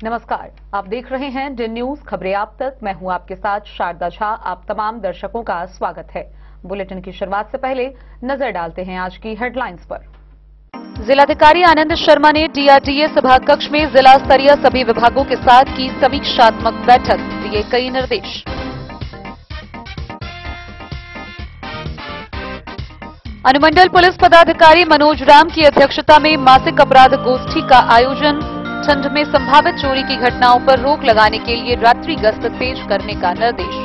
नमस्कार, आप देख रहे हैं डी न्यूज खबरें आप तक। मैं हूं आपके साथ शारदा झा। आप तमाम दर्शकों का स्वागत है। बुलेटिन की शुरुआत से पहले नजर डालते हैं आज की हेडलाइंस पर। जिलाधिकारी आनंद शर्मा ने डीआरडीए सभाकक्ष में जिला स्तरीय सभी विभागों के साथ की समीक्षात्मक बैठक, दिए कई निर्देश। अनुमंडल पुलिस पदाधिकारी मनोज राम की अध्यक्षता में मासिक अपराध गोष्ठी का आयोजन। ठंड में संभावित चोरी की घटनाओं पर रोक लगाने के लिए रात्रि गश्त तेज करने का निर्देश।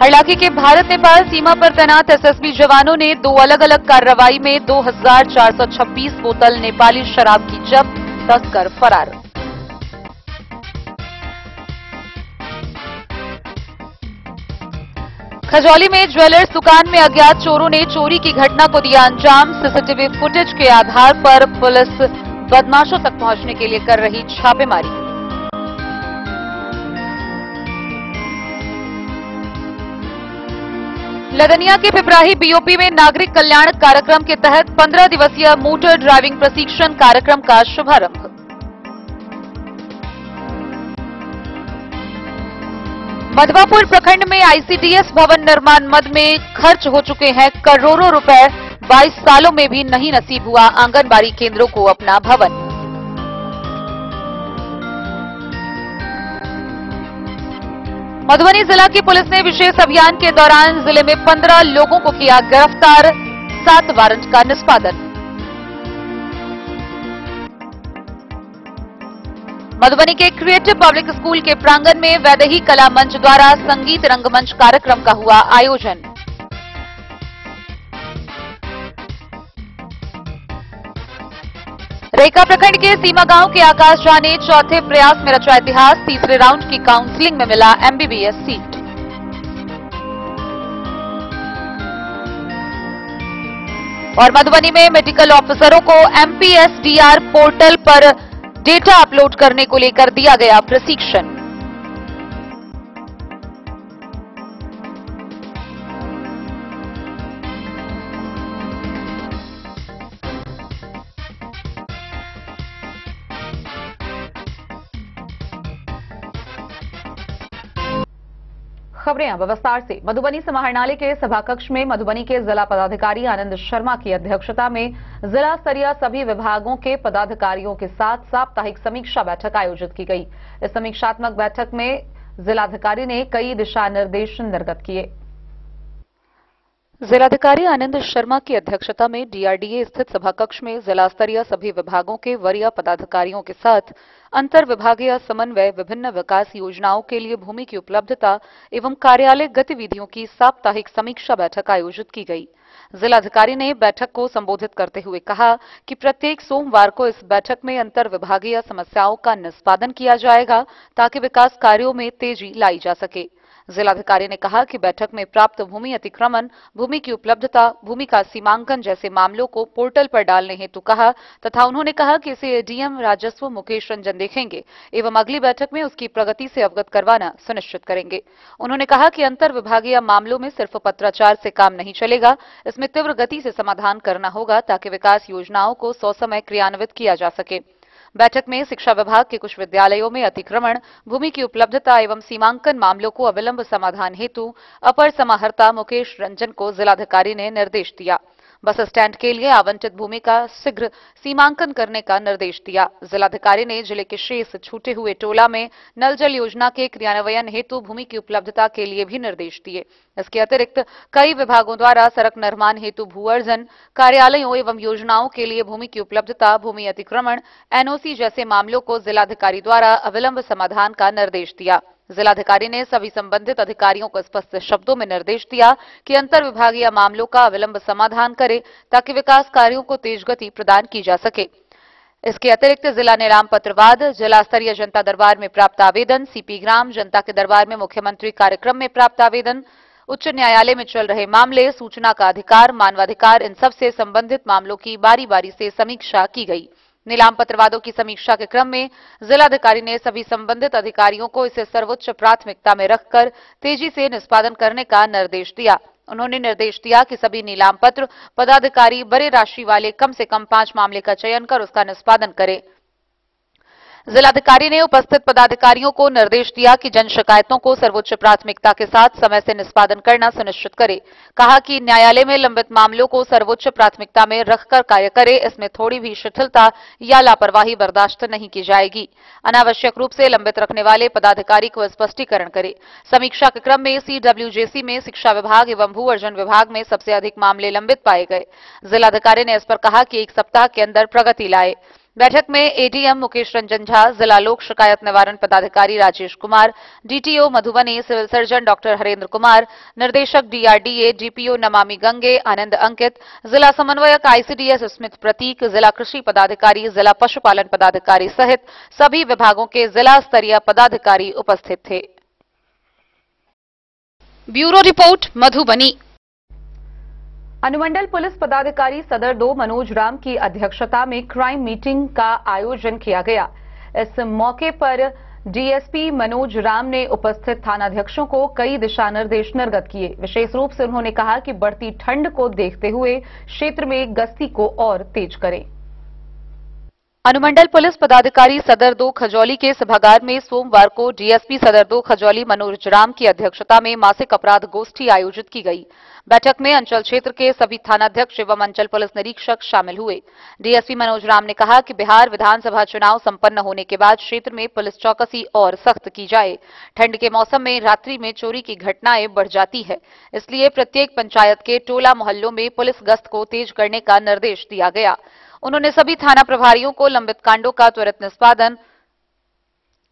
इलाके के भारत नेपाल सीमा पर तैनात एसएसबी जवानों ने 2 अलग अलग कार्रवाई में 2426 बोतल नेपाली शराब की जब्त, तस्कर फरार। खजौली में ज्वेलर्स दुकान में अज्ञात चोरों ने चोरी की घटना को दिया अंजाम। सीसीटीवी फुटेज के आधार पर पुलिस बदमाशों तक पहुंचने के लिए कर रही छापेमारी। लदनिया के पिपराही बीओपी में नागरिक कल्याण कार्यक्रम के तहत 15 दिवसीय मोटर ड्राइविंग प्रशिक्षण कार्यक्रम का शुभारंभ। मधवापुर प्रखंड में आईसीडीएस भवन निर्माण मद में खर्च हो चुके हैं करोड़ों रुपए। 22 सालों में भी नहीं नसीब हुआ आंगनबाड़ी केंद्रों को अपना भवन। मधुबनी जिला की पुलिस ने विशेष अभियान के दौरान जिले में 15 लोगों को किया गिरफ्तार, 7 वारंट का निष्पादन। मधुबनी के क्रिएटिव पब्लिक स्कूल के प्रांगण में वैदेही कला मंच द्वारा संगीत रंगमंच कार्यक्रम का हुआ आयोजन। रेका प्रखंड के सीमा गांव के आकाश झा ने चौथे प्रयास में रचा इतिहास। तीसरे राउंड की काउंसलिंग में मिला एमबीबीएस सीट। और मधुबनी में मेडिकल ऑफिसरों को एमपीएसडीआर पोर्टल पर डेटा अपलोड करने को लेकर दिया गया प्रशिक्षण। खबरें अब विस्तार से। मधुबनी समाहरणालय के सभाकक्ष में मधुबनी के जिला पदाधिकारी आनंद शर्मा की अध्यक्षता में जिला स्तरीय सभी विभागों के पदाधिकारियों के साथ साप्ताहिक समीक्षा बैठक आयोजित की गई। इस समीक्षात्मक बैठक में जिलाधिकारी ने कई दिशा निर्देश निर्गत किए। जिलाधिकारी आनंद शर्मा की अध्यक्षता में डीआरडीए स्थित सभाकक्ष में जिला स्तरीय सभी विभागों के वरीय पदाधिकारियों के साथ अंतर विभागीय समन्वय, विभिन्न विकास योजनाओं के लिए भूमि की उपलब्धता एवं कार्यालय गतिविधियों की साप्ताहिक समीक्षा बैठक आयोजित की गई। जिलाधिकारी ने बैठक को संबोधित करते हुए कहा कि प्रत्येक सोमवार को इस बैठक में अंतर विभागीय समस्याओं का निष्पादन किया जाएगा ताकि विकास कार्यों में तेजी लाई जा सके। जिलाधिकारी ने कहा कि बैठक में प्राप्त भूमि अतिक्रमण, भूमि की उपलब्धता, भूमि का सीमांकन जैसे मामलों को पोर्टल पर डालने हेतु कहा तथा उन्होंने कहा कि इसे एडीएम राजस्व मुकेश रंजन देखेंगे एवं अगली बैठक में उसकी प्रगति से अवगत करवाना सुनिश्चित करेंगे। उन्होंने कहा कि अंतर विभागीय मामलों में सिर्फ पत्राचार से काम नहीं चलेगा, इसमें तीव्र गति से समाधान करना होगा ताकि विकास योजनाओं को ससमय क्रियान्वित किया जा सके। बैठक में शिक्षा विभाग के कुछ विद्यालयों में अतिक्रमण, भूमि की उपलब्धता एवं सीमांकन मामलों को अविलंब समाधान हेतु अपर समाहर्ता मुकेश रंजन को जिलाधिकारी ने निर्देश दिया। बस स्टैंड के लिए आवंटित भूमि का शीघ्र सीमांकन करने का निर्देश दिया। जिलाधिकारी ने जिले के शेष छूटे हुए टोला में नल जल योजना के क्रियान्वयन हेतु भूमि की उपलब्धता के लिए भी निर्देश दिए। इसके अतिरिक्त कई विभागों द्वारा सड़क निर्माण हेतु भू अर्जन, कार्यालयों एवं योजनाओं के लिए भूमि की उपलब्धता, भूमि अतिक्रमण, एनओसी जैसे मामलों को जिलाधिकारी द्वारा अविलंब समाधान का निर्देश दिया। जिलाधिकारी ने सभी संबंधित अधिकारियों को स्पष्ट शब्दों में निर्देश दिया कि अंतर विभागीय मामलों का अविलंब समाधान करें ताकि विकास कार्यों को तेज गति प्रदान की जा सके। इसके अतिरिक्त जिला नीलाम पत्रवाद, जिला स्तरीय जनता दरबार में प्राप्त आवेदन, सीपी ग्राम जनता के दरबार में मुख्यमंत्री कार्यक्रम में प्राप्त आवेदन, उच्च न्यायालय में चल रहे मामले, सूचना का अधिकार, मानवाधिकार, इन सब से संबंधित मामलों की बारी बारी से समीक्षा की गई। नीलाम पत्रवादों की समीक्षा के क्रम में जिलाधिकारी ने सभी संबंधित अधिकारियों को इसे सर्वोच्च प्राथमिकता में रखकर तेजी से निष्पादन करने का निर्देश दिया। उन्होंने निर्देश दिया कि सभी नीलाम पत्र पदाधिकारी बड़े राशि वाले कम से कम 5 मामले का चयन कर उसका निष्पादन करें। जिलाधिकारी ने उपस्थित पदाधिकारियों को निर्देश दिया कि जन शिकायतों को सर्वोच्च प्राथमिकता के साथ समय से निष्पादन करना सुनिश्चित करें। कहा कि न्यायालय में लंबित मामलों को सर्वोच्च प्राथमिकता में रखकर कार्य करे, इसमें थोड़ी भी शिथिलता या लापरवाही बर्दाश्त नहीं की जाएगी। अनावश्यक रूप से लंबित रखने वाले पदाधिकारी को स्पष्टीकरण करे। समीक्षा के क्रम में CWJC में शिक्षा विभाग एवं भू अर्जन विभाग में सबसे अधिक मामले लंबित पाए गए। जिलाधिकारी ने इस पर कहा कि 1 सप्ताह के अंदर प्रगति लाए। बैठक में ADM मुकेश रंजन झा, जिला लोक शिकायत निवारण पदाधिकारी Rajesh Kumar, DTO Madhubani, civil surgeon doctor Harendra Kumar, निर्देशक DRDA, DPO नमामि गंगे आनंद अंकित, जिला समन्वयक ICDS स्मित प्रतीक, जिला कृषि पदाधिकारी, जिला पशुपालन पदाधिकारी सहित सभी विभागों के जिला स्तरीय पदाधिकारी उपस्थित थे। Bureau report Madhubani. अनुमंडल पुलिस पदाधिकारी सदर 2 मनोज राम की अध्यक्षता में क्राइम मीटिंग का आयोजन किया गया। इस मौके पर DSP मनोज राम ने उपस्थित थानाध्यक्षों को कई दिशा निर्देश निर्गत किए। विशेष रूप से उन्होंने कहा कि बढ़ती ठंड को देखते हुए क्षेत्र में गश्ती को और तेज करें। अनुमंडल पुलिस पदाधिकारी सदर 2 खजौली के सभागार में सोमवार को DSP सदर 2 खजौली मनोज राम की अध्यक्षता में मासिक अपराध गोष्ठी आयोजित की गई। बैठक में अंचल क्षेत्र के सभी थानाध्यक्ष एवं अंचल पुलिस निरीक्षक शामिल हुए। DSP मनोज राम ने कहा कि बिहार विधानसभा चुनाव संपन्न होने के बाद क्षेत्र में पुलिस चौकसी और सख्त की जाए। ठंड के मौसम में रात्रि में चोरी की घटनाएं बढ़ जाती है, इसलिए प्रत्येक पंचायत के टोला मोहल्लों में पुलिस गश्त को तेज करने का निर्देश दिया गया। उन्होंने सभी थाना प्रभारियों को लंबित कांडों का त्वरित निष्पादन,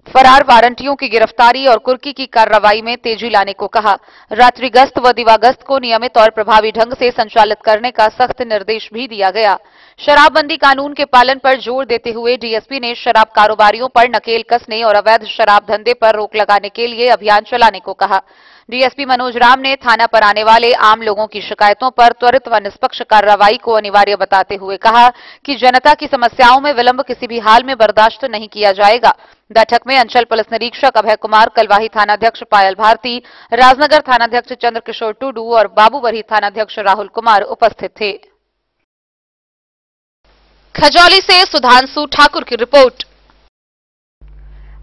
फरार वारंटियों की गिरफ्तारी और कुर्की की कार्रवाई में तेजी लाने को कहा। रात्रि गश्त व दिवा गश्त को नियमित और प्रभावी ढंग से संचालित करने का सख्त निर्देश भी दिया गया। शराबबंदी कानून के पालन पर जोर देते हुए DSP ने शराब कारोबारियों पर नकेल कसने और अवैध शराब धंधे पर रोक लगाने के लिए अभियान चलाने को कहा। DSP मनोज राम ने थाना पर आने वाले आम लोगों की शिकायतों पर त्वरित व निष्पक्ष कार्रवाई को अनिवार्य बताते हुए कहा कि जनता की समस्याओं में विलंब किसी भी हाल में बर्दाश्त नहीं किया जाएगा। बैठक में अंचल पुलिस निरीक्षक अभय कुमार, कलवाही थानाध्यक्ष पायल भारती, राजनगर थानाध्यक्ष चंद्रकिशोर टुडू और बाबूबरही थानाध्यक्ष राहुल कुमार उपस्थित थे। खजौली से सुधांशु ठाकुर की रिपोर्ट।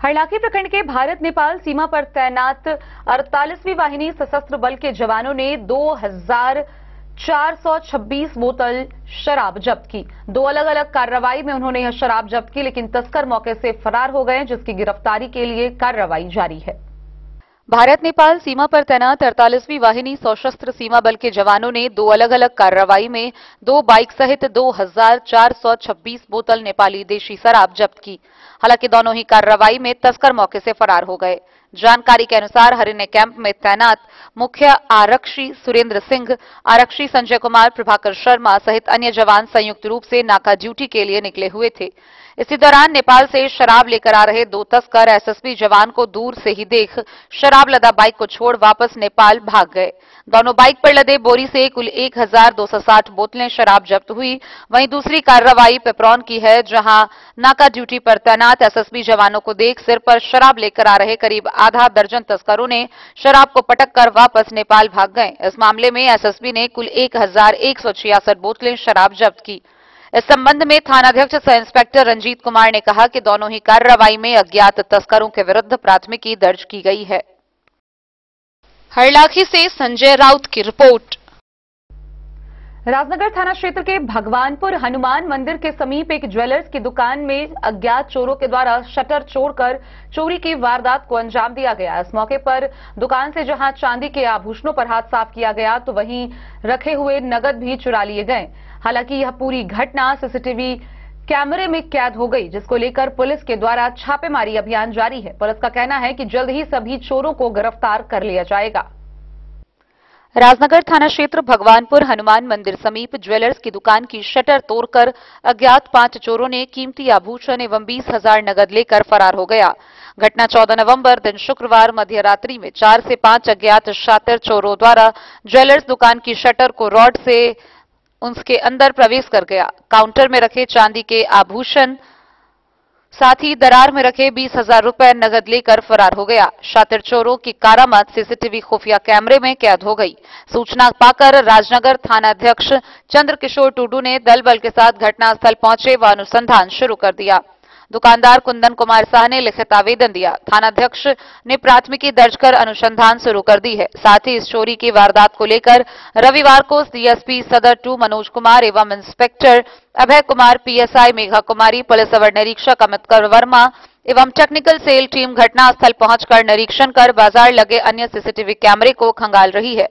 हरलाखी प्रखंड के भारत नेपाल सीमा पर तैनात 48वीं वाहिनी सशस्त्र बल के जवानों ने 2426 बोतल शराब जब्त की। 2 अलग अलग कार्रवाई में उन्होंने यह शराब जब्त की, लेकिन तस्कर मौके से फरार हो गए, जिसकी गिरफ्तारी के लिए कार्रवाई जारी है। भारत नेपाल सीमा पर तैनात 48वीं वाहिनी सशस्त्र सीमा बल के जवानों ने 2 अलग अलग कार्रवाई में 2 बाइक सहित 2426 बोतल नेपाली देशी शराब जब्त की। हालांकि दोनों ही कार्रवाई में तस्कर मौके से फरार हो गए। जानकारी के अनुसार हरिने कैंप में तैनात मुख्य आरक्षी सुरेंद्र सिंह, आरक्षी संजय कुमार, प्रभाकर शर्मा सहित अन्य जवान संयुक्त रूप से नाका ड्यूटी के लिए निकले हुए थे। इसी दौरान नेपाल से शराब लेकर आ रहे 2 तस्कर SSB जवान को दूर से ही देख शराब लदा बाइक को छोड़ वापस नेपाल भाग गए। दोनों बाइक पर लदे बोरी से कुल 1260 बोतलें शराब जब्त हुई। वहीं दूसरी कार्रवाई पेपरॉन की है, जहां नाका ड्यूटी पर तैनात SSB जवानों को देख सिर पर शराब लेकर आ रहे करीब आधा दर्जन तस्करों ने शराब को पटक कर वापस नेपाल भाग गए। इस मामले में SSB ने कुल 1166 बोतलें शराब जब्त की। इस संबंध में थानाध्यक्ष सह इंस्पेक्टर रंजीत कुमार ने कहा कि दोनों ही कार्रवाई में अज्ञात तस्करों के विरुद्ध प्राथमिकी दर्ज की गई है। हरलाखी से संजय राउत की रिपोर्ट। राजनगर थाना क्षेत्र के भगवानपुर हनुमान मंदिर के समीप एक ज्वेलर्स की दुकान में अज्ञात चोरों के द्वारा शटर तोड़कर चोरी की वारदात को अंजाम दिया गया। इस मौके पर दुकान से जहां चांदी के आभूषणों पर हाथ साफ किया गया, तो वहीं रखे हुए नगद भी चुरा लिए गए। हालांकि यह पूरी घटना CCTV कैमरे में कैद हो गई, जिसको लेकर पुलिस के द्वारा छापेमारी अभियान जारी है। पुलिस का कहना है कि जल्द ही सभी चोरों को गिरफ्तार कर लिया जाएगा। राजनगर थाना क्षेत्र भगवानपुर हनुमान मंदिर समीप ज्वेलर्स की दुकान की शटर तोड़कर अज्ञात 5 चोरों ने कीमती आभूषण एवं 20,000 नगद लेकर फरार हो गया। घटना 14 नवंबर दिन शुक्रवार मध्य रात्रि में 4 से 5 अज्ञात शातिर चोरों द्वारा ज्वेलर्स दुकान की शटर को रॉड से उसके अंदर प्रवेश कर गया। काउंटर में रखे चांदी के आभूषण साथ ही दरार में रखे 20,000 रुपए नगद लेकर फरार हो गया। शातिर चोरों की कारामद सीसीटीवी खुफिया कैमरे में कैद हो गई। सूचना पाकर राजनगर थानाध्यक्ष चंद्रकिशोर टुडू ने दल बल के साथ घटनास्थल पहुंचे व अनुसंधान शुरू कर दिया। दुकानदार कुंदन कुमार शाह ने लिखित आवेदन दिया। थानाध्यक्ष ने प्राथमिकी दर्ज कर अनुसंधान शुरू कर दी है। साथ ही इस चोरी की वारदात को लेकर रविवार को डीएसपी सदर 2 मनोज कुमार एवं इंस्पेक्टर अभय कुमार, पीएसआई मेघा कुमारी, पुलिस अवर निरीक्षक अमित वर्मा एवं टेक्निकल सेल टीम घटनास्थल पहुंचकर निरीक्षण कर बाजार लगे अन्य सीसीटीवी कैमरे को खंगाल रही है।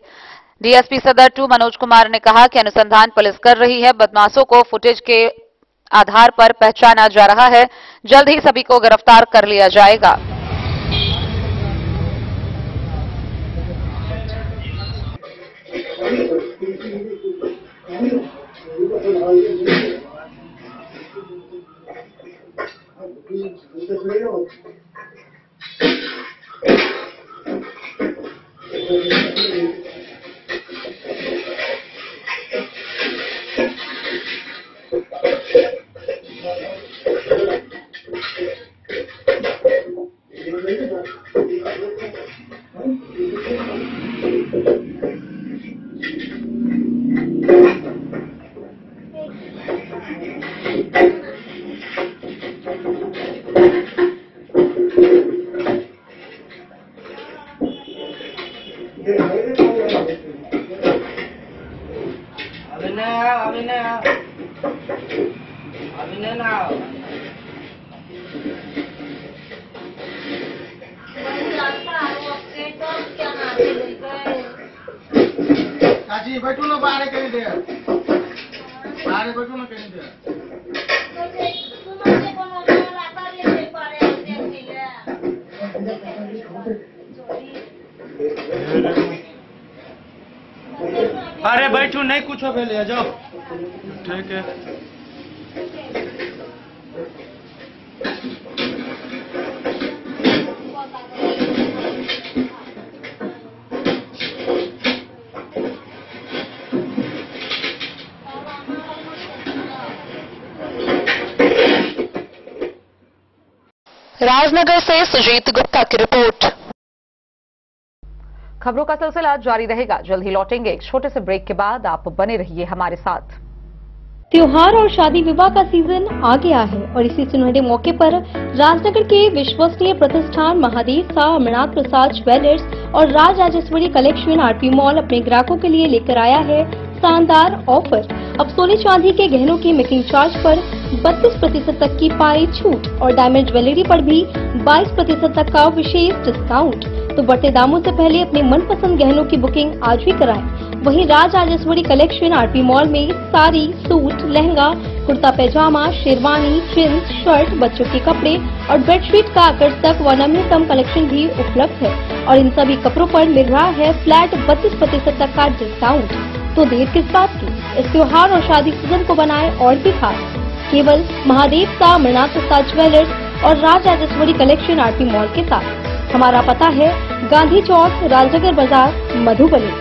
डीएसपी सदर 2 मनोज कुमार ने कहा कि अनुसंधान पुलिस कर रही है। बदमाशों को फुटेज के आधार पर पहचाना जा रहा है। जल्द ही सभी को गिरफ्तार कर लिया जाएगा। काजी बैठो ना, बाहर कहीं दे, बाहर बैठो ना कहीं दे। अरे बैठो, नहीं कुछ हो ले जाओ। ठीक है। राजनगर से सुजीत गुप्ता की रिपोर्ट। खबरों का सिलसिला जारी रहेगा। जल्द ही लौटेंगे एक छोटे से ब्रेक के बाद। आप बने रहिए हमारे साथ। त्योहार और शादी विवाह का सीजन आ गया है और इसी सुनहरे मौके पर राजनगर के विश्वसनीय प्रतिष्ठान महादेव शाह अमरनाथ प्रसाद ज्वेलर्स और Raj Rajeshwari collection RP mall अपने ग्राहकों के लिए लेकर आया है शानदार ऑफर। अब सोने चांदी के गहनों की मेकिंग चार्ज पर 32% तक की पाई छूट और डायमंड ज्वेलरी पर भी 22% तक का विशेष डिस्काउंट। तो बढ़ते दामों से पहले अपने मनपसंद गहनों की बुकिंग आज भी कराएं। वहीं Raj Rajeshwari collection RP mall में साड़ी, सूट, लहंगा, कुर्ता पैजामा, शेरवानी, जींस, शर्ट, बच्चों के कपड़े और बेडशीट का आकर्षक व नवीनतम कलेक्शन भी उपलब्ध है और इन सभी कपड़ों पर मिल रहा है फ्लैट 32% तक का डिस्काउंट। तो देर किस बात की, इस त्योहार और शादी सीजन को बनाए और भी खास। केवल महादेव शाह अमरनाथ प्रसाद ज्वेलर्स और Raj Rajeshwari collection RP mall के साथ। हमारा पता है गांधी चौक, राजनगर बाजार, मधुबनी।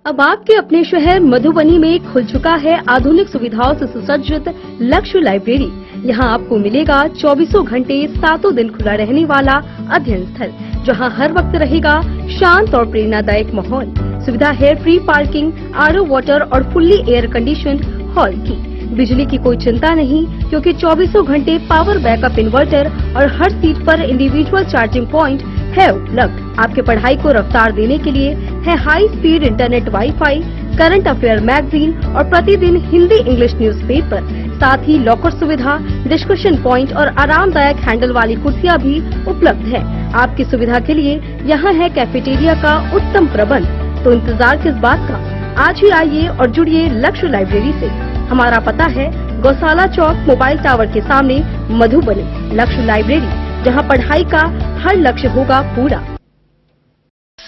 अब आपके अपने शहर मधुबनी में खुल चुका है आधुनिक सुविधाओं से सुसज्जित लक्ष्य लाइब्रेरी। यहाँ आपको मिलेगा 24 घंटे 7 दिन खुला रहने वाला अध्ययन स्थल, जहाँ हर वक्त रहेगा शांत और प्रेरणादायक माहौल। सुविधा है फ्री पार्किंग, आरओ वाटर और फुल्ली एयर कंडीशन हॉल की। बिजली की कोई चिंता नहीं, क्योंकि 24 घंटे पावर बैकअप इन्वर्टर और हर सीट पर इंडिविजुअल चार्जिंग पॉइंट है उपलब्ध। आपके पढ़ाई को रफ्तार देने के लिए है high speed internet, wifi, current affair magazine और प्रतिदिन हिंदी इंग्लिश न्यूज़पेपर। साथ ही लॉकर सुविधा, डिस्कशन पॉइंट और आरामदायक हैंडल वाली कुर्सियां भी उपलब्ध है। आपकी सुविधा के लिए यहाँ है कैफेटेरिया का उत्तम प्रबंध। तो इंतजार किस बात का, आज ही आइए और जुड़िए लक्ष्य लाइब्रेरी से। हमारा पता है गौशाला चौक, मोबाइल टावर के सामने, मधुबनी। लक्ष्य लाइब्रेरी, जहाँ पढ़ाई का हर लक्ष्य होगा पूरा।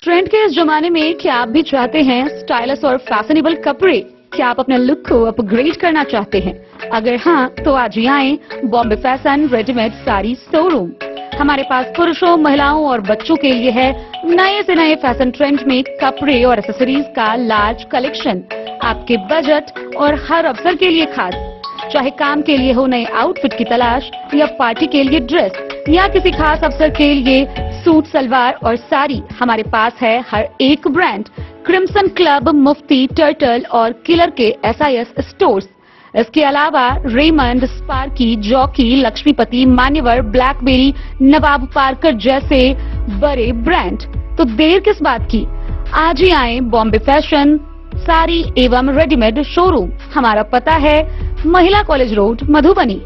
ट्रेंड के इस जमाने में क्या आप भी चाहते हैं स्टाइलिश और फैशनेबल कपड़े? क्या आप अपने लुक को अपग्रेड करना चाहते हैं? अगर हाँ, तो आज ही आएं Bombay fashion readymade sari showroom. हमारे पास पुरुषों, महिलाओं और बच्चों के लिए है नए से नए फैशन ट्रेंड में कपड़े और एक्सेसरीज का लार्ज कलेक्शन। आपके बजट और हर अवसर के लिए खास, चाहे काम के लिए हो नए आउटफिट की तलाश या पार्टी के लिए ड्रेस या किसी खास अवसर के लिए सूट, सलवार और साड़ी, हमारे पास है हर एक ब्रांड। क्रिम्सन क्लब, मुफ्ती, टर्टल और किलर के SIS स्टोर्स। इसके अलावा रेमंड, स्पार्की, जॉकी, लक्ष्मीपति, मान्यवर, ब्लैकबेरी, नवाब पार्कर जैसे बड़े ब्रांड। तो देर किस बात की, आज ही आए बॉम्बे फैशन साड़ी एवं रेडीमेड शोरूम। हमारा पता है महिला कॉलेज रोड, मधुबनी।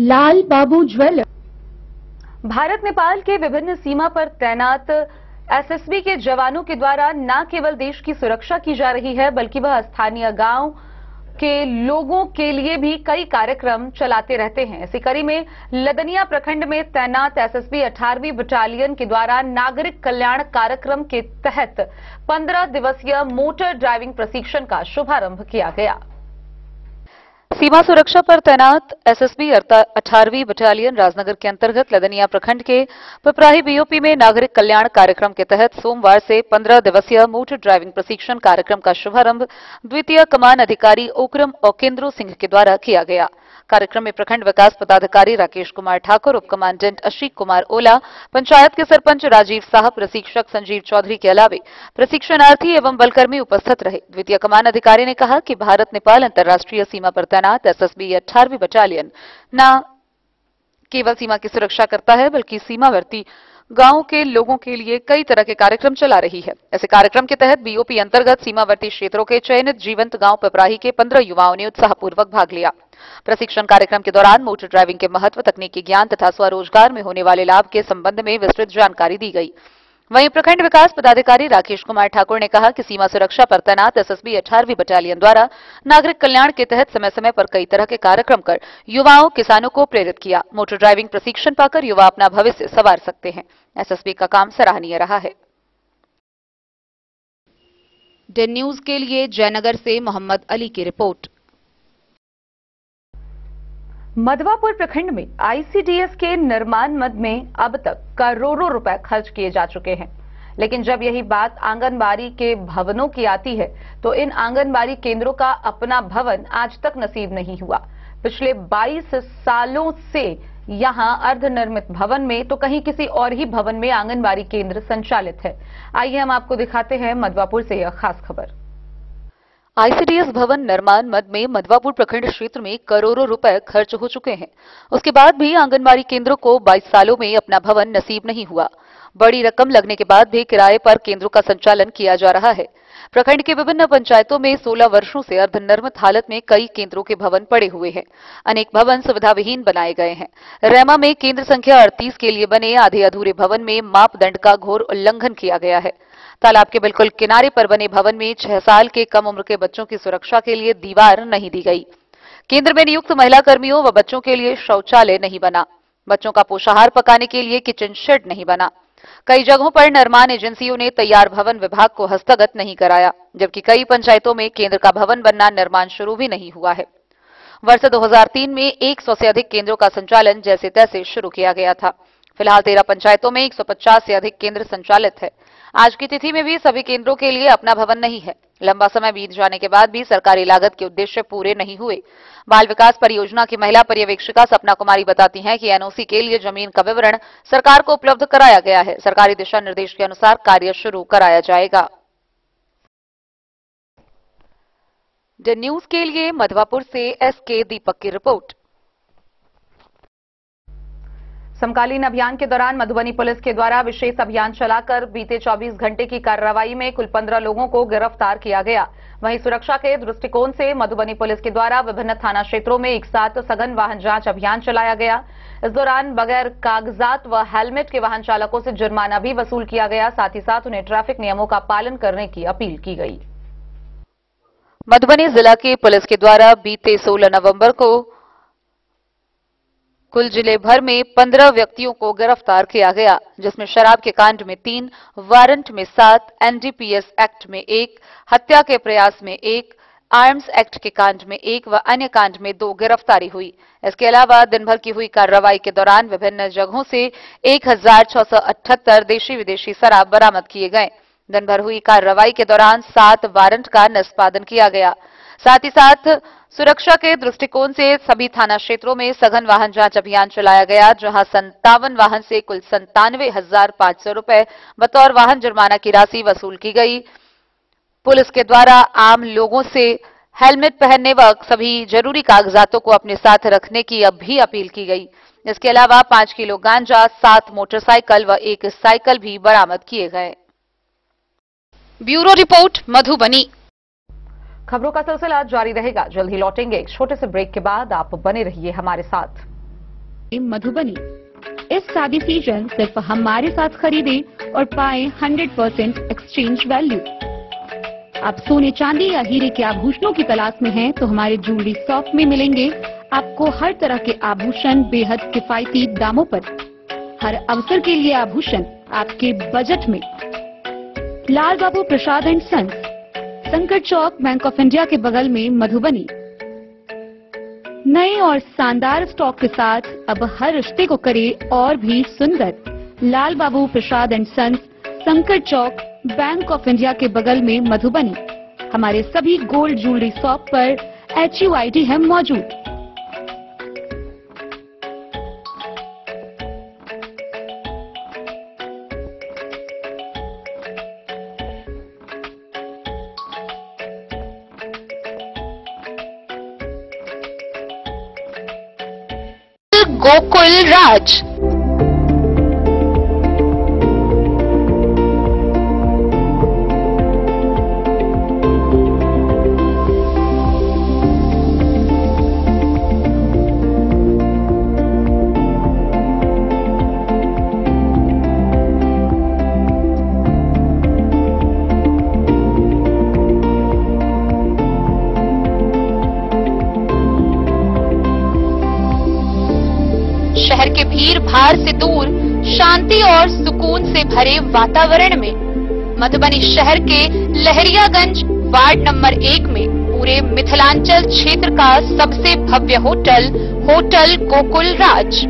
लाल बाबू ज्वेलर। भारत नेपाल के विभिन्न सीमा पर तैनात SSB के जवानों के द्वारा न केवल देश की सुरक्षा की जा रही है, बल्कि वह स्थानीय गांव के लोगों के लिए भी कई कार्यक्रम चलाते रहते हैं। इसी कड़ी में लदनिया प्रखंड में तैनात SSB 18वीं बटालियन के द्वारा नागरिक कल्याण कार्यक्रम के तहत 15 दिवसीय मोटर ड्राइविंग प्रशिक्षण का शुभारंभ किया गया। सीमा सुरक्षा पर तैनात SSB 18वीं बटालियन राजनगर के अंतर्गत लदनिया प्रखंड के पिपराही BOP में नागरिक कल्याण कार्यक्रम के तहत सोमवार से 15 दिवसीय मोटर ड्राइविंग प्रशिक्षण कार्यक्रम का शुभारंभ द्वितीय कमान अधिकारी ओक्रम ओकेंद्रो सिंह के द्वारा किया गया। कार्यक्रम में प्रखंड विकास पदाधिकारी राकेश कुमार ठाकुर, उप कमांडेंट अशीक कुमार ओला, पंचायत के सरपंच राजीव साहब, प्रशिक्षक संजीव चौधरी के अलावे प्रशिक्षणार्थी एवं बलकर्मी उपस्थित रहे। द्वितीय कमान अधिकारी ने कहा कि भारत नेपाल अंतर्राष्ट्रीय सीमा पर तैनात SSB 18वीं बटालियन न केवल सीमा की सुरक्षा करता है, बल्कि सीमावर्ती गांवों के लोगों के लिए कई तरह के कार्यक्रम चला रही है। ऐसे कार्यक्रम के तहत BOP अंतर्गत सीमावर्ती क्षेत्रों के चयनित जीवंत गांव पिपराही के 15 युवाओं ने उत्साहपूर्वक भाग लिया। प्रशिक्षण कार्यक्रम के दौरान मोटर ड्राइविंग के महत्व, तकनीकी ज्ञान तथा स्वरोजगार में होने वाले लाभ के संबंध में विस्तृत जानकारी दी गई। वहीं प्रखंड विकास पदाधिकारी राकेश कुमार ठाकुर ने कहा कि सीमा सुरक्षा पर तैनात SSB 18वीं बटालियन द्वारा नागरिक कल्याण के तहत समय समय पर कई तरह के कार्यक्रम कर युवाओं, किसानों को प्रेरित किया। मोटर ड्राइविंग प्रशिक्षण पाकर युवा अपना भविष्य संवार सकते हैं। SSB का काम सराहनीय रहा है। डेन न्यूज के लिए जयनगर से मोहम्मद अली की रिपोर्ट। मधवापुर प्रखंड में ICDS के निर्माण मद में अब तक करोड़ों रुपए खर्च किए जा चुके हैं, लेकिन जब यही बात आंगनबाड़ी के भवनों की आती है तो इन आंगनबाड़ी केंद्रों का अपना भवन आज तक नसीब नहीं हुआ। पिछले 22 सालों से यहां अर्धनिर्मित भवन में तो कहीं किसी और ही भवन में आंगनबाड़ी केंद्र संचालित है। आइए हम आपको दिखाते हैं मधवापुर से यह खास खबर। ICDS भवन निर्माण मद में मधवापुर प्रखंड क्षेत्र में करोड़ों रुपए खर्च हो चुके हैं। उसके बाद भी आंगनबाड़ी केंद्रों को 22 सालों में अपना भवन नसीब नहीं हुआ। बड़ी रकम लगने के बाद भी किराए पर केंद्रों का संचालन किया जा रहा है। प्रखंड के विभिन्न पंचायतों में 16 वर्षों से अर्धनिर्मित हालत में कई केंद्रों के भवन पड़े हुए हैं। अनेक भवन सुविधाविहीन बनाए गए हैं। रैमा में केंद्र संख्या 38 के लिए बने आधे अधूरे भवन में मापदंड का घोर उल्लंघन किया गया है। तालाब के बिल्कुल किनारे पर बने भवन में 6 साल के कम उम्र के बच्चों की सुरक्षा के लिए दीवार नहीं दी गई। केंद्र में नियुक्त महिला कर्मियों व बच्चों के लिए शौचालय नहीं बना। बच्चों का पोषाहार पकाने के लिए किचन शेड नहीं बना। कई जगहों पर निर्माण एजेंसियों ने तैयार भवन विभाग को हस्तगत नहीं कराया, जबकि कई पंचायतों में केंद्र का भवन बनना निर्माण शुरू भी नहीं हुआ है। वर्ष 2003 में 100 से अधिक केंद्रों का संचालन जैसे तैसे शुरू किया गया था। फिलहाल 13 पंचायतों में 150 से अधिक केंद्र संचालित है। आज की तिथि में भी सभी केंद्रों के लिए अपना भवन नहीं है। लंबा समय बीत जाने के बाद भी सरकारी लागत के उद्देश्य पूरे नहीं हुए। बाल विकास परियोजना की महिला पर्यवेक्षिका सपना कुमारी बताती हैं कि एनओसी के लिए जमीन का विवरण सरकार को उपलब्ध कराया गया है। सरकारी दिशा निर्देश के अनुसार कार्य शुरू कराया जाएगा। द न्यूज के लिए मधवापुर से एसके दीपक की रिपोर्ट। समकालीन अभियान के दौरान मधुबनी पुलिस के द्वारा विशेष अभियान चलाकर बीते 24 घंटे की कार्रवाई में कुल 15 लोगों को गिरफ्तार किया गया। वहीं सुरक्षा के दृष्टिकोण से मधुबनी पुलिस के द्वारा विभिन्न थाना क्षेत्रों में एक साथ सघन वाहन जांच अभियान चलाया गया। इस दौरान बगैर कागजात व हेलमेट के वाहन चालकों से जुर्माना भी वसूल किया गया। साथ ही साथ उन्हें ट्रैफिक नियमों का पालन करने की अपील की गई। मधुबनी जिला की पुलिस के द्वारा बीते 16 नवंबर को कुल जिले भर में 15 व्यक्तियों को गिरफ्तार किया गया, जिसमें शराब के कांड में 3, वारंट में 7, एनडीपीएस एक्ट में 1, हत्या के प्रयास में 1, आर्म्स एक्ट के कांड में 1 व अन्य कांड में 2 गिरफ्तारी हुई। इसके अलावा दिन भर की हुई कार्रवाई के दौरान विभिन्न जगहों से 1678 देशी विदेशी शराब बरामद किए गए। दिन भर हुई कार्रवाई के दौरान 7 वारंट का निष्पादन किया गया। साथ ही साथ सुरक्षा के दृष्टिकोण से सभी थाना क्षेत्रों में सघन वाहन जांच अभियान चलाया गया, जहां 57 वाहन से कुल 97,500 रुपए बतौर वाहन जुर्माना की राशि वसूल की गई। पुलिस के द्वारा आम लोगों से हेलमेट पहनने व सभी जरूरी कागजातों को अपने साथ रखने की भी अपील की गई। इसके अलावा 5 किलो गांजा, 7 मोटरसाइकिल व 1 साइकिल भी बरामद किए गए। Bureau report Madhubani. खबरों का सिलसिला जारी रहेगा। जल्द ही लौटेंगे एक छोटे से ब्रेक के बाद। आप बने रहिए हमारे साथ। मधुबनी इस शादी सीजन सिर्फ हमारे साथ खरीदे और पाए 100% एक्सचेंज वैल्यू। आप सोने चांदी या हीरे के आभूषणों की तलाश में हैं तो हमारे ज्वेलरी शॉप में मिलेंगे आपको हर तरह के आभूषण बेहद किफायती दामों पर। हर अवसर के लिए आभूषण आपके बजट में। लाल बाबू प्रसाद एंड सन्स, संकट चौक, बैंक ऑफ इंडिया के बगल में, मधुबनी। नए और शानदार स्टॉक के साथ अब हर रिश्ते को करे और भी सुंदर। लाल बाबू प्रसाद एंड सन्स, संकट चौक, बैंक ऑफ इंडिया के बगल में, मधुबनी। हमारे सभी गोल्ड ज्वेलरी शॉप पर HUID है मौजूद। गोकुल राज। शहर के भीड़ भाड़ से दूर शांति और सुकून से भरे वातावरण में मधुबनी शहर के लहरियागंज वार्ड नंबर 1 में पूरे मिथिलांचल क्षेत्र का सबसे भव्य होटल गोकुल राज।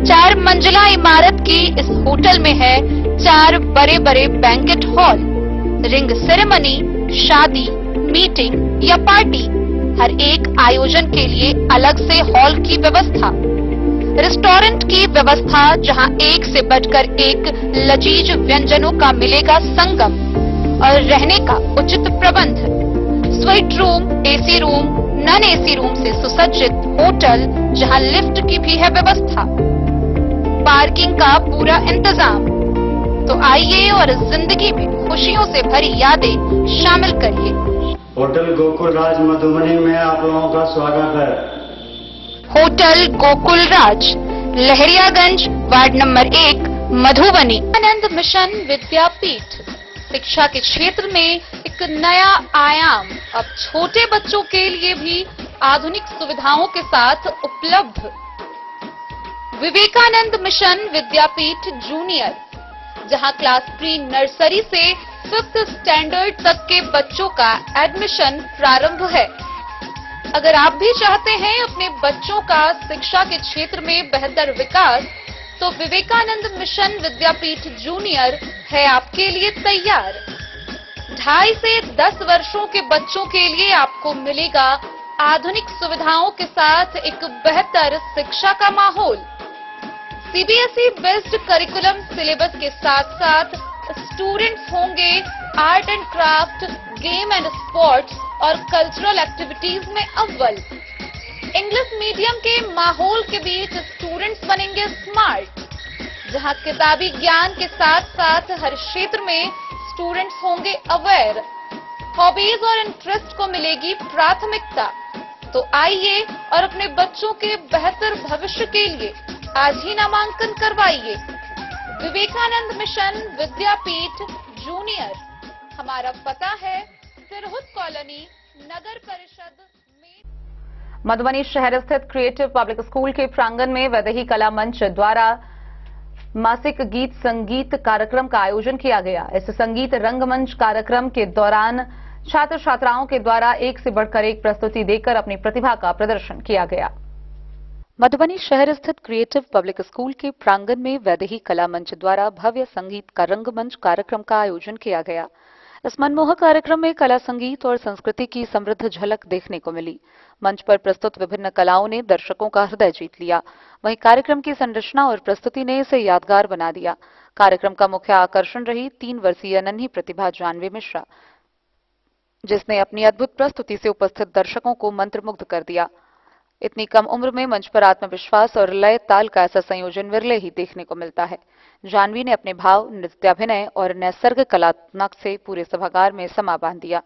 4 मंजिला इमारत की इस होटल में है 4 बड़े बड़े बैंकेट हॉल, रिंग सेरेमनी, शादी, मीटिंग या पार्टी, हर एक आयोजन के लिए अलग से हॉल की व्यवस्था, रेस्टोरेंट की व्यवस्था जहां एक से बढ़कर एक लजीज व्यंजनों का मिलेगा संगम, और रहने का उचित प्रबंध। Suite room, AC room, non AC room से सुसज्जित होटल जहां लिफ्ट की भी है व्यवस्था, पार्किंग का पूरा इंतजाम। तो आइए और जिंदगी में खुशियों से भरी यादें शामिल करिए। होटल गोकुल राज मधुबनी में आप लोगों का स्वागत है। होटल गोकुल राज, लहरियागंज वार्ड नंबर 1, मधुबनी। आनंद मिशन विद्यापीठ शिक्षा के क्षेत्र में एक नया आयाम अब छोटे बच्चों के लिए भी आधुनिक सुविधाओं के साथ उपलब्ध। विवेकानंद मिशन विद्यापीठ जूनियर, जहां क्लास प्री नर्सरी से 5th स्टैंडर्ड तक के बच्चों का एडमिशन प्रारंभ है। अगर आप भी चाहते हैं अपने बच्चों का शिक्षा के क्षेत्र में बेहतर विकास, तो विवेकानंद मिशन विद्यापीठ जूनियर है आपके लिए तैयार। 2.5 से 10 वर्षों के बच्चों के लिए आपको मिलेगा आधुनिक सुविधाओं के साथ एक बेहतर शिक्षा का माहौल। सीबीएसई बेस्ड करिकुलम सिलेबस के साथ साथ स्टूडेंट्स होंगे art and craft, game and sports और कल्चरल एक्टिविटीज में अव्वल। इंग्लिश मीडियम के माहौल के बीच स्टूडेंट्स बनेंगे स्मार्ट, जहां किताबी ज्ञान के साथ साथ हर क्षेत्र में स्टूडेंट्स होंगे अवेयर। हॉबीज और इंटरेस्ट को मिलेगी प्राथमिकता। तो आइए और अपने बच्चों के बेहतर भविष्य के लिए आज ही नामांकन करवाइए। विवेकानंद मिशन विद्यापीठ जूनियर। हमारा पता है सिरहुत कॉलोनी, नगर परिषद में। मधुबनी शहर स्थित क्रिएटिव पब्लिक स्कूल के प्रांगण में वैदेही कला मंच द्वारा मासिक गीत संगीत कार्यक्रम का आयोजन किया गया। इस संगीत रंगमंच कार्यक्रम के दौरान छात्र छात्राओं के द्वारा एक से बढ़कर एक प्रस्तुति देकर अपनी प्रतिभा का प्रदर्शन किया गया। मधुबनी शहर स्थित क्रिएटिव पब्लिक स्कूल के प्रांगण में वैदेही कला मंच द्वारा भव्य संगीत का रंगमंच कार्यक्रम का आयोजन किया गया। इस मनमोहक कार्यक्रम में कला, संगीत और संस्कृति की समृद्ध झलक देखने को मिली। मंच पर प्रस्तुत विभिन्न कलाओं ने दर्शकों का हृदय जीत लिया। वहीं कार्यक्रम की संरचना और प्रस्तुति ने इसे यादगार बना दिया। कार्यक्रम का मुख्य आकर्षण रही 3 वर्षीय नन्ही प्रतिभा जानवी मिश्रा, जिसने अपनी अद्भुत प्रस्तुति से उपस्थित दर्शकों को मंत्रमुग्ध कर दिया। इतनी कम उम्र में मंच पर आत्मविश्वास और लय ताल का ऐसा संयोजन विरले ही देखने को मिलता है। जानवी ने अपने भाव, नृत्याभिनय और नैसर्गिक कलात्मक से पूरे सभागार में समा बांध दिया।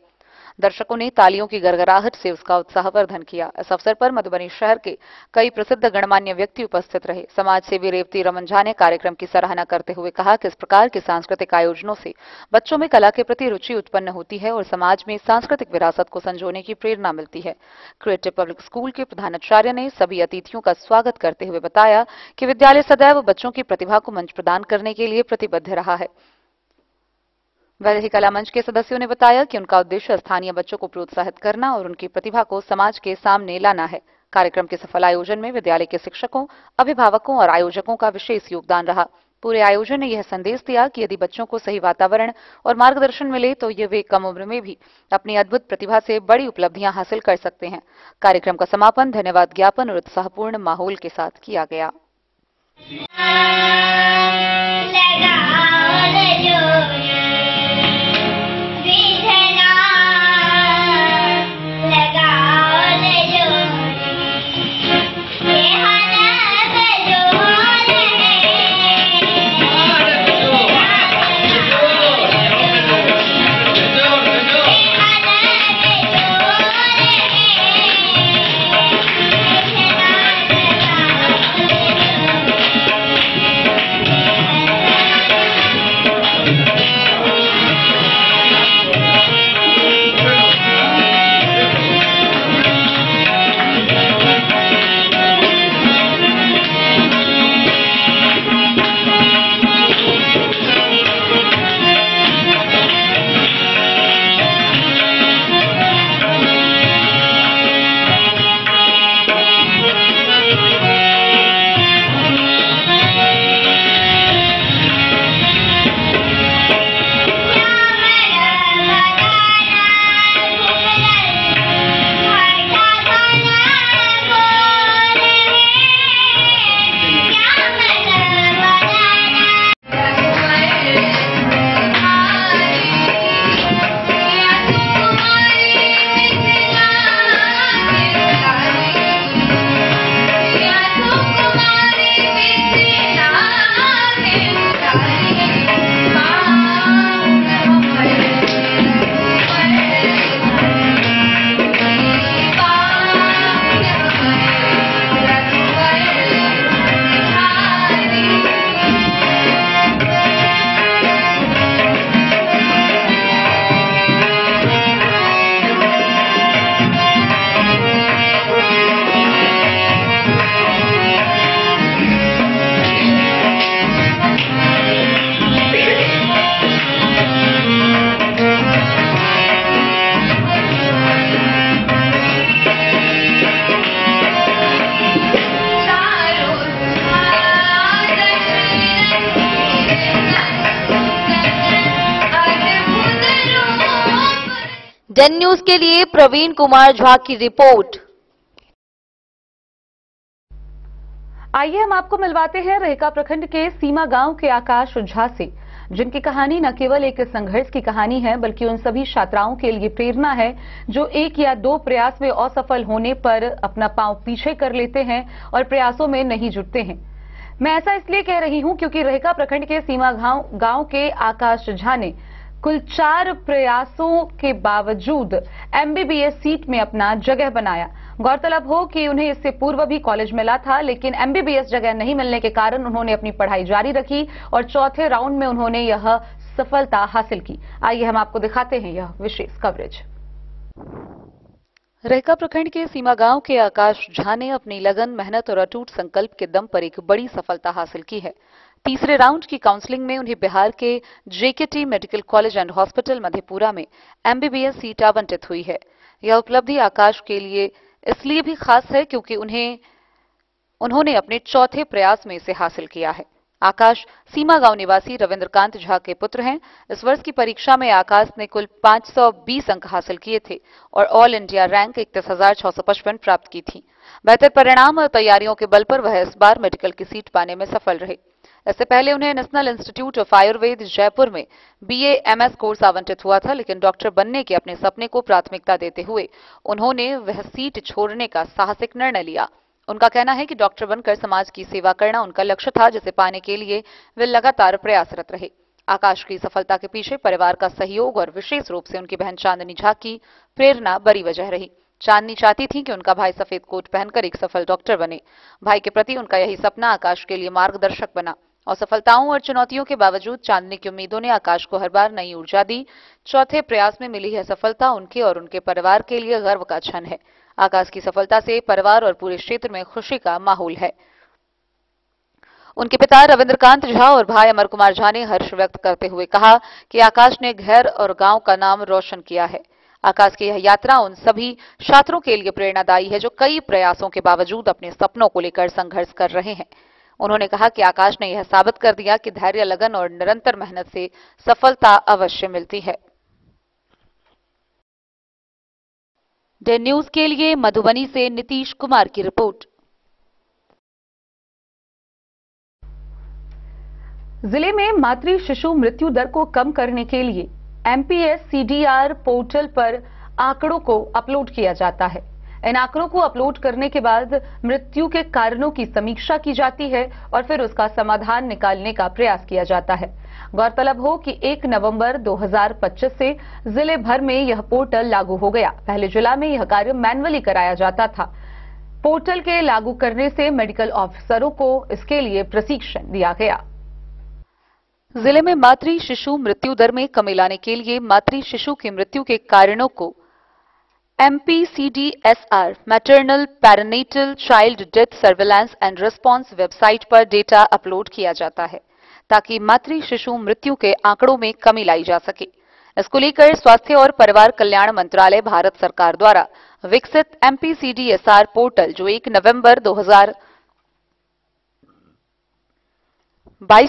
दर्शकों ने तालियों की गड़गड़ाहट से उसका उत्साहवर्धन किया। इस अवसर पर मधुबनी शहर के कई प्रसिद्ध गणमान्य व्यक्ति उपस्थित रहे। समाज सेवी रेवती रमन झा ने कार्यक्रम की सराहना करते हुए कहा कि इस प्रकार के सांस्कृतिक आयोजनों से बच्चों में कला के प्रति रुचि उत्पन्न होती है और समाज में सांस्कृतिक विरासत को संजोने की प्रेरणा मिलती है। क्रिएटिव पब्लिक स्कूल के प्रधानाचार्य ने सभी अतिथियों का स्वागत करते हुए बताया कि विद्यालय सदैव बच्चों की प्रतिभा को मंच प्रदान करने के लिए प्रतिबद्ध रहा है। वैदेही कला मंच के सदस्यों ने बताया कि उनका उद्देश्य स्थानीय बच्चों को प्रोत्साहित करना और उनकी प्रतिभा को समाज के सामने लाना है। कार्यक्रम के सफल आयोजन में विद्यालय के शिक्षकों, अभिभावकों और आयोजकों का विशेष योगदान रहा। पूरे आयोजन ने यह संदेश दिया कि यदि बच्चों को सही वातावरण और मार्गदर्शन मिले तो ये वे कम उम्र में भी अपनी अद्भुत प्रतिभा से बड़ी उपलब्धियां हासिल कर सकते हैं। कार्यक्रम का समापन धन्यवाद ज्ञापन और उत्साहपूर्ण माहौल के साथ किया गया। डेन न्यूज के लिए प्रवीण कुमार झा की रिपोर्ट। आइए हम आपको मिलवाते हैं रहेका प्रखंड के सीमा गांव के आकाश झा से, जिनकी कहानी न केवल एक संघर्ष की कहानी है बल्कि उन सभी छात्राओं के लिए प्रेरणा है जो एक या दो प्रयास में असफल होने पर अपना पांव पीछे कर लेते हैं और प्रयासों में नहीं जुटते हैं। मैं ऐसा इसलिए कह रही हूं क्योंकि रहेका प्रखंड के सीमा गांव के आकाश झा ने कुल 4 प्रयासों के बावजूद एमबीबीएस सीट में अपना जगह बनाया। गौरतलब हो कि उन्हें इससे पूर्व भी कॉलेज मिला था, लेकिन एमबीबीएस जगह नहीं मिलने के कारण उन्होंने अपनी पढ़ाई जारी रखी और चौथे राउंड में उन्होंने यह सफलता हासिल की। आइए हम आपको दिखाते हैं यह विशेष कवरेज। रहेका प्रखंड के सीमा गांव के आकाश झा ने अपनी लगन, मेहनत और अटूट संकल्प के दम पर एक बड़ी सफलता हासिल की है। तीसरे राउंड की काउंसलिंग में उन्हें बिहार के JKT medical college and hospital Madhepura में एमबीबीएस सीट आवंटित हुई है। यह उपलब्धि आकाश के लिए इसलिए भी खास है क्योंकि उन्होंने अपने चौथे प्रयास में इसे हासिल किया है। आकाश सीमा गांव निवासी रविंद्रकांत झा के पुत्र हैं। इस वर्ष की परीक्षा में आकाश ने कुल 520 अंक हासिल किए थे और ऑल इंडिया रैंक 31,655 प्राप्त की थी। बेहतर परिणाम और तैयारियों के बल पर वह इस बार मेडिकल की सीट पाने में सफल रहे। इससे पहले उन्हें national institute of Ayurveda Jaipur में BA-MS कोर्स आवंटित हुआ था, लेकिन डॉक्टर बनने के अपने सपने को प्राथमिकता देते हुए उन्होंने वह सीट छोड़ने का साहसिक निर्णय लिया। उनका कहना है कि डॉक्टर बनकर समाज की सेवा करना उनका लक्ष्य था, जिसे पाने के लिए वे लगातार प्रयासरत रहे। आकाश की सफलता के पीछे परिवार का सहयोग और विशेष रूप से उनकी बहन चांदनी झा की प्रेरणा बड़ी वजह रही। चांदनी चाहती थी कि उनका भाई सफेद कोट पहनकर एक सफल डॉक्टर बने। भाई के प्रति उनका यही सपना आकाश के लिए मार्गदर्शक बना। असफलताओं और चुनौतियों के बावजूद चांदनी की उम्मीदों ने आकाश को हर बार नई ऊर्जा दी। चौथे प्रयास में मिली यह सफलता उनके और उनके परिवार के लिए गर्व का क्षण है। आकाश की सफलता से परिवार और पूरे क्षेत्र में खुशी का माहौल है। उनके पिता रविंद्रकांत झा और भाई अमर कुमार झा ने हर्ष व्यक्त करते हुए कहा कि आकाश ने घर और गांव का नाम रोशन किया है। आकाश की यह यात्रा उन सभी छात्रों के लिए प्रेरणादायी है जो कई प्रयासों के बावजूद अपने सपनों को लेकर संघर्ष कर रहे हैं। उन्होंने कहा कि आकाश ने यह साबित कर दिया कि धैर्य, लगन और निरंतर मेहनत से सफलता अवश्य मिलती है। डेन न्यूज के लिए मधुबनी से नीतीश कुमार की रिपोर्ट। जिले में मातृ शिशु मृत्यु दर को कम करने के लिए MPSCDR पोर्टल पर आंकड़ों को अपलोड किया जाता है। इन आंकड़ों को अपलोड करने के बाद मृत्यु के कारणों की समीक्षा की जाती है और फिर उसका समाधान निकालने का प्रयास किया जाता है। गौरतलब हो कि 1 नवंबर 2025 से जिले भर में यह पोर्टल लागू हो गया। पहले जिला में यह कार्य मैन्युअली कराया जाता था। पोर्टल के लागू करने से मेडिकल ऑफिसरों को इसके लिए प्रशिक्षण दिया गया। जिले में मातृ शिशु मृत्यु दर में कमी लाने के लिए मातृ शिशु की मृत्यु के कारणों को MPCDSR maternal perinatal child death surveillance and response website पर डेटा अपलोड किया जाता है ताकि मातृ शिशु मृत्यु के आंकड़ों में कमी लाई जा सके। इसको लेकर स्वास्थ्य और परिवार कल्याण मंत्रालय भारत सरकार द्वारा विकसित MPCDSR पोर्टल जो 1 नवंबर 2022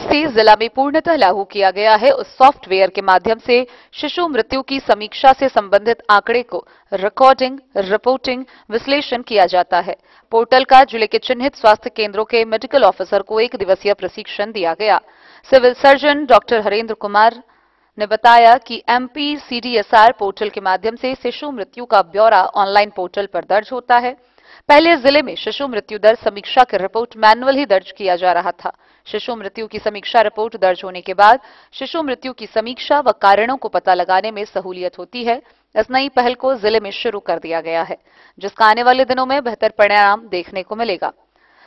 से जिला में पूर्णतः लागू किया गया है, उस सॉफ्टवेयर के माध्यम से शिशु मृत्यु की समीक्षा से संबंधित आंकड़े को रिकॉर्डिंग, रिपोर्टिंग, विश्लेषण किया जाता है। पोर्टल का जिले के चिन्हित स्वास्थ्य केंद्रों के मेडिकल ऑफिसर को 1 दिवसीय प्रशिक्षण दिया गया। Civil surgeon doctor Harendra Kumar ने बताया कि MPCDSR पोर्टल के माध्यम से शिशु मृत्यु का ब्यौरा ऑनलाइन पोर्टल पर दर्ज होता है। पहले जिले में शिशु मृत्यु दर समीक्षा की रिपोर्ट मैनुअल ही दर्ज किया जा रहा था। शिशु मृत्यु की समीक्षा रिपोर्ट दर्ज होने के बाद शिशु मृत्यु की समीक्षा व कारणों को पता लगाने में सहूलियत होती है। इस नई पहल को जिले में शुरू कर दिया गया है, जिसका आने वाले दिनों में बेहतर परिणाम देखने को मिलेगा।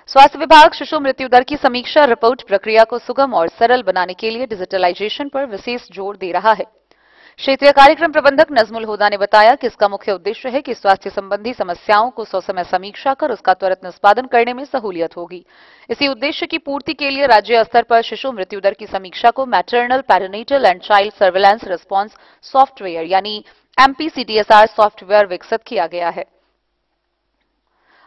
स्वास्थ्य विभाग शिशु मृत्यु दर की समीक्षा रिपोर्ट प्रक्रिया को सुगम और सरल बनाने के लिए डिजिटलाइजेशन पर विशेष जोर दे रहा है। क्षेत्रीय कार्यक्रम प्रबंधक नजमुल हुदा ने बताया कि इसका मुख्य उद्देश्य है कि स्वास्थ्य संबंधी समस्याओं को ससमय समीक्षा कर उसका त्वरित निष्पादन करने में सहूलियत होगी। इसी उद्देश्य की पूर्ति के लिए राज्य स्तर पर शिशु मृत्यु दर की समीक्षा को maternal perinatal and child surveillance response software यानी MPCDSR सॉफ्टवेयर विकसित किया गया है।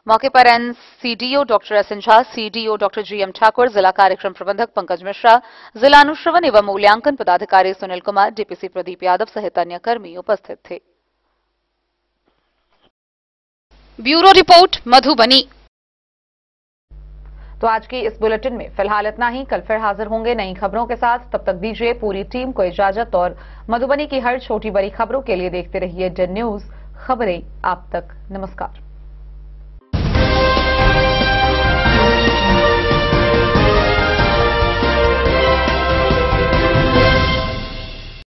मौके पर NCDO doctor SN Jha, CDO doctor GM Thakur, जिला कार्यक्रम प्रबंधक पंकज मिश्रा, जिला अनुश्रवण एवं मूल्यांकन पदाधिकारी सुनील कुमार, DPC प्रदीप यादव सहित अन्य कर्मी उपस्थित थे। Bureau report Madhubani. तो आज की इस बुलेटिन में फिलहाल इतना ही। कल फिर हाजिर होंगे नई खबरों के साथ। तब तक दीजिए पूरी टीम को इजाजत और मधुबनी की हर छोटी बड़ी खबरों के लिए देखते रहिए DEN न्यूज, खबरें आप तक। नमस्कार।